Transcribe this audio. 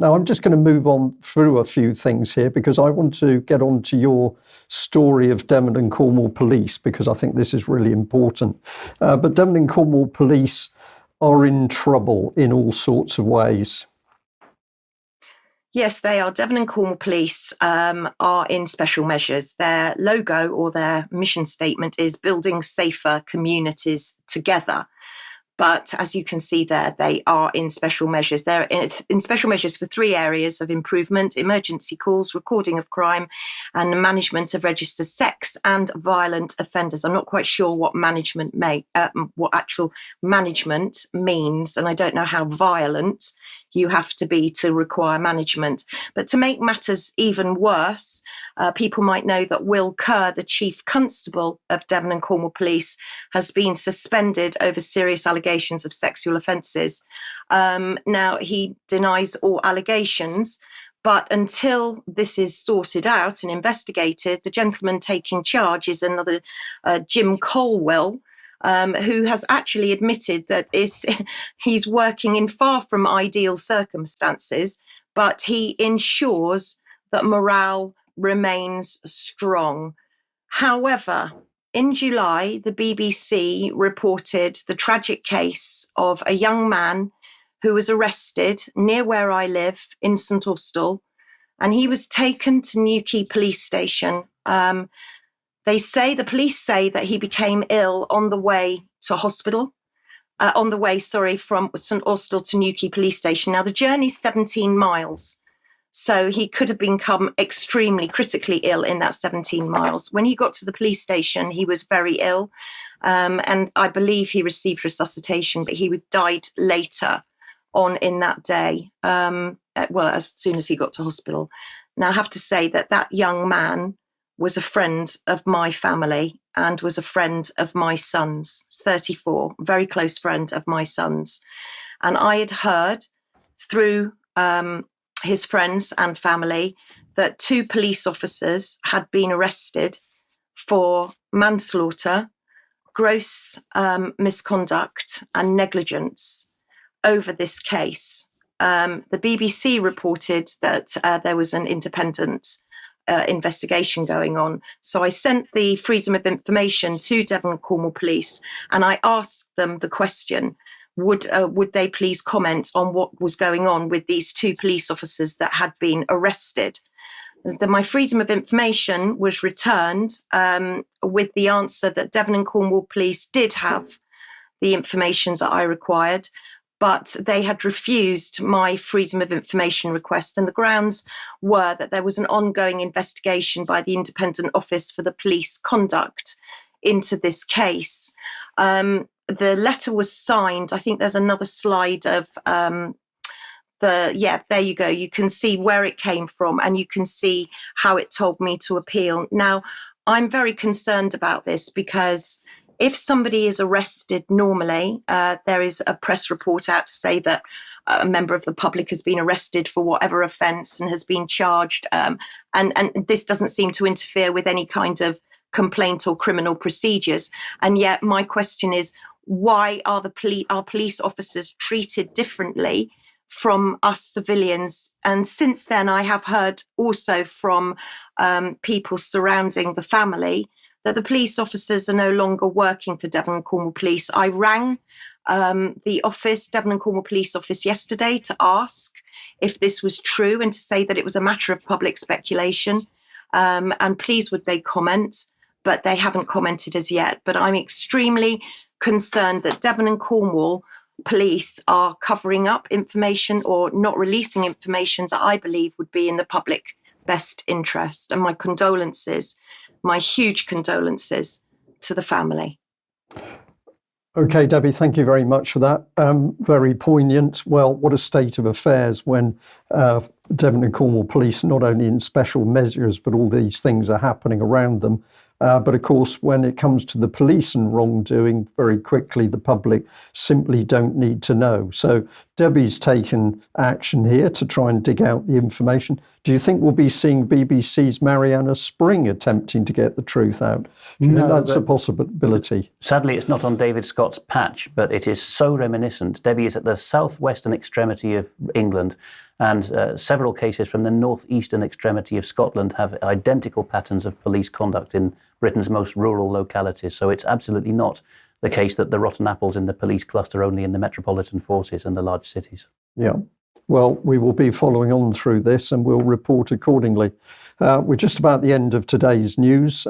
Now, I'm just going to move on through a few things here because I want to get on to your story of Devon and Cornwall Police because I think this is really important. But Devon and Cornwall Police are in trouble in all sorts of ways. Yes, they are. Devon and Cornwall Police are in special measures. Their logo or their mission statement is building safer communities together. But as you can see there, they are in special measures. They're in special measures for 3 areas of improvement: emergency calls, recording of crime, and the management of registered sex and violent offenders. I'm not quite sure what what actual management means, and I don't know how violent you have to be to require management. But to make matters even worse, people might know that Will Kerr, the Chief Constable of Devon and Cornwall Police, has been suspended over serious allegations of sexual offences. Now, he denies all allegations, but until this is sorted out and investigated, the gentleman taking charge is another Jim Colwell, who has actually admitted that he's working in far from ideal circumstances, but he ensures that morale remains strong. However, in July, the BBC reported the tragic case of a young man who was arrested near where I live in St Austell, and he was taken to Newquay Police Station. The police say that he became ill on the way to hospital, from St Austell to Newquay Police Station. Now, the journey's 17 miles, so he could have become extremely critically ill in that 17 miles. When he got to the police station, he was very ill, and I believe he received resuscitation, but he died later on in that day, as soon as he got to hospital. Now, I have to say that young man was a friend of my family and was a friend of my son's, 34, very close friend of my son's. And I had heard through his friends and family that 2 police officers had been arrested for manslaughter, gross misconduct and negligence over this case. The BBC reported that there was an independent investigation going on. So I sent the Freedom of Information to Devon and Cornwall Police, and I asked them the question, would they please comment on what was going on with these 2 police officers that had been arrested. My Freedom of Information was returned with the answer that Devon and Cornwall Police did have the information that I required, but they had refused my Freedom of Information request. And the grounds were that there was an ongoing investigation by the Independent Office for the Police Conduct into this case. The letter was signed. I think there's another slide of there you go. You can see where it came from and you can see how it told me to appeal. Now, I'm very concerned about this because if somebody is arrested normally, there is a press report out to say that a member of the public has been arrested for whatever offence and has been charged. And this doesn't seem to interfere with any kind of complaint or criminal procedures. And yet my question is, why are our police officers treated differently from us civilians? And since then, I have heard also from people surrounding the family that the police officers are no longer working for Devon and Cornwall Police. I rang the office, Devon and Cornwall Police office, yesterday to ask if this was true and to say that it was a matter of public speculation. And please would they comment, but they haven't commented as yet. But I'm extremely concerned that Devon and Cornwall Police are covering up information or not releasing information that I believe would be in the public best interest. And my condolences, my huge condolences to the family. Okay, Debbie, thank you very much for that. Very poignant. Well, what a state of affairs when Devon and Cornwall Police, not only in special measures, but all these things are happening around them. But of course, when it comes to the police and wrongdoing, very quickly, the public simply don't need to know. So Debbie's taken action here to try and dig out the information. Do you think we'll be seeing BBC's Mariana Spring attempting to get the truth out? Do you think that's a possibility? Sadly, it's not on David Scott's patch, but it is so reminiscent. Debbie is at the southwestern extremity of England, And several cases from the northeastern extremity of Scotland have identical patterns of police conduct in Britain's most rural localities. So it's absolutely not the case that the rotten apples in the police cluster only in the metropolitan forces and the large cities. Yeah. Well, we will be following on through this and we'll report accordingly. We're just about the end of today's news.